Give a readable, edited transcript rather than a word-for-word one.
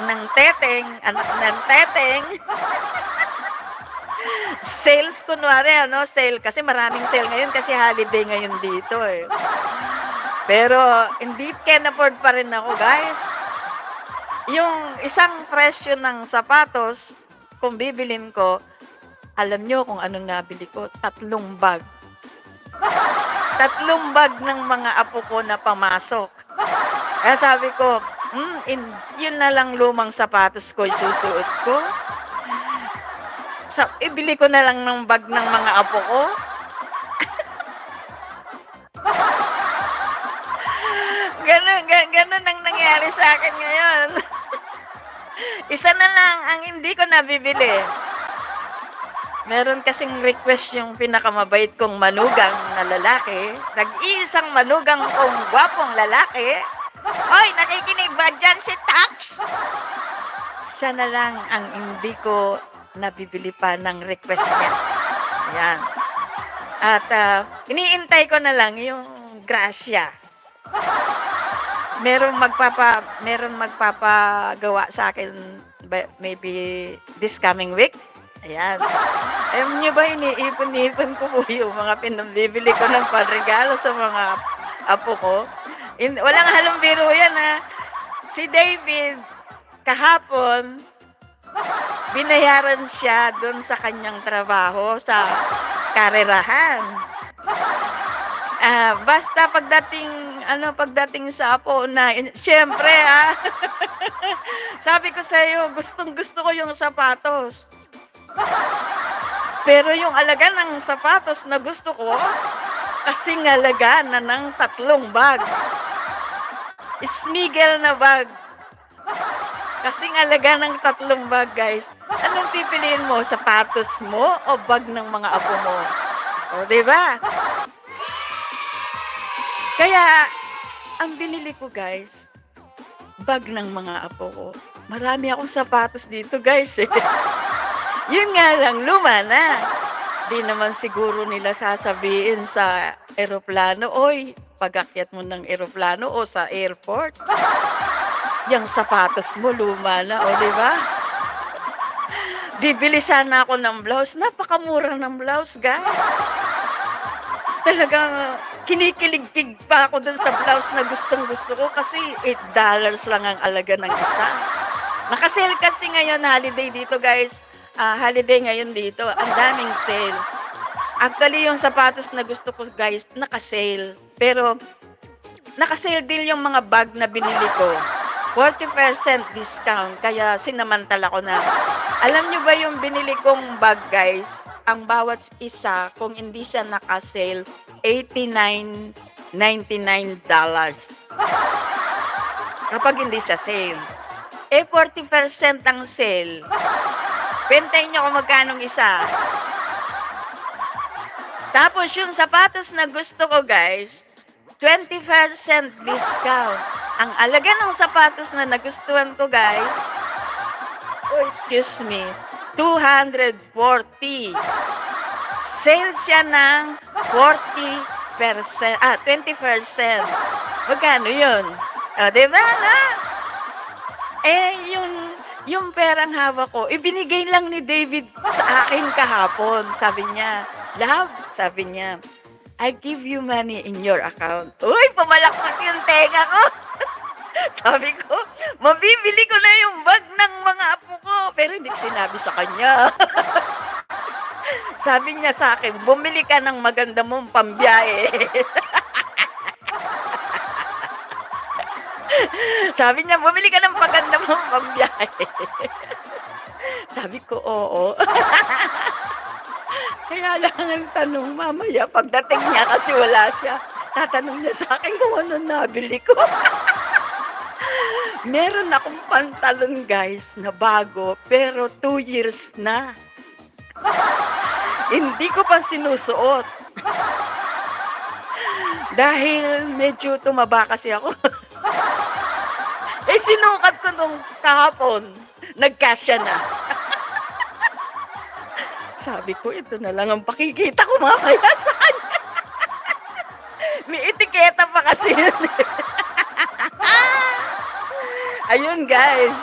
ng teteng, anak ng teteng. Sales kunwari ano, sale kasi maraming sale ngayon kasi holiday ngayon dito, eh. Pero hindi can afford pa rin ako, guys. Yung isang presyo ng sapatos, kung bibilin ko, alam niyo kung anong nabili ko? 3 bag. 3 bag ng mga apo ko na pamasok. Kaya sabi ko, yun na lang lumang sapatos ko isusuot ko. Ibili ko na lang ng bag ng mga apo ko. Ganun ang nangyari sa akin ngayon. Isa na lang ang hindi ko nabibili. Meron kasing request yung pinakamabait kong manugang na lalaki. Nag-iisang manugang kong gwapong lalaki. Hoy, nakikinig ba dyan si Tax? Siya na lang ang hindi ko nabibili pa ng request niya. Ayan. At iniintay ko na lang yung grasya. Meron magpapagawa sa akin maybe this coming week. Ayan. Alam niyo ba, iniipon-ipon ko po yung mga pinambibili ko ng panregalo sa mga apo ko. Walang halong biro yan, ha. Si David, kahapon, binayaran siya doon sa kanyang trabaho sa karerahan. Basta pagdating sa apo na, siyempre, sabi ko sa iyo, gustong-gusto ko yung sapatos. Pero yung alaga ng sapatos na gusto ko, kasing alaga na ng 3 bag. Smigel na bag. Kasing alaga ng 3 bag, guys. Anong pipiliin mo? Sapatos mo o bag ng mga apo mo? O, diba? Kaya, ang binili ko, guys, bag ng mga apo ko. Marami akong sapatos dito, guys, eh. Yun nga lang, luma na. Di naman siguro nila sasabihin sa eroplano, oy, pag-akyat mo ng eroplano o sa airport, yung sapatos mo luma na, o diba? Bibili sana ako ng blouse. Napakamura ng blouse, guys. Talagang kinikilig-kig pa ako dun sa blouse na gustong-gusto ko kasi $8 lang ang alaga ng isa. Nakasale kasi ngayon holiday dito, guys. Holiday ngayon dito. Ang daming sale. Actually, yung sapatos na gusto ko, guys, nakasale. Pero, nakasale din yung mga bag na binili ko. 40% discount. Kaya, sinamantala ko na. Alam nyo ba yung binili kong bag, guys? Ang bawat isa, kung hindi siya nakasale, $89.99. Kapag hindi siya sale. 40% ang sale. Bentahin nyo kung magkanong isa. Tapos yung sapatos na gusto ko, guys, 20% discount. Ang alaga ng sapatos na nagustuhan ko, guys, excuse me, 240. Sale siya ng 20%. Magkano yun? Diba na? Yung perang hawak ko, ibinigay lang ni David sa akin kahapon. Sabi niya, love, sabi niya, I give you money in your account. Uy, pumalakpak yung tenga ko. Sabi ko, mabibili ko na yung bag ng mga apo ko. Pero hindi ko sinabi sa kanya. Sabi niya sa akin, bumili ka ng maganda mong pambiyahe. Sabi niya, bumili ka ng maganda mong pambiyahe. Sabi ko, oo. Kaya lang ang tanong mamaya, pagdating niya kasi wala siya, tatanong niya sa akin kung ano nabili ko. Meron akong pantalon, guys, na bago, pero 2 years na. Hindi ko pa sinusuot. Dahil medyo tumaba kasi ako. Sinukat ko nung kahapon, nagkasya na. Sabi ko, ito na lang ang pakikita ko mamaya sa kanya. May etiketa pa kasi yun. Ayun, guys.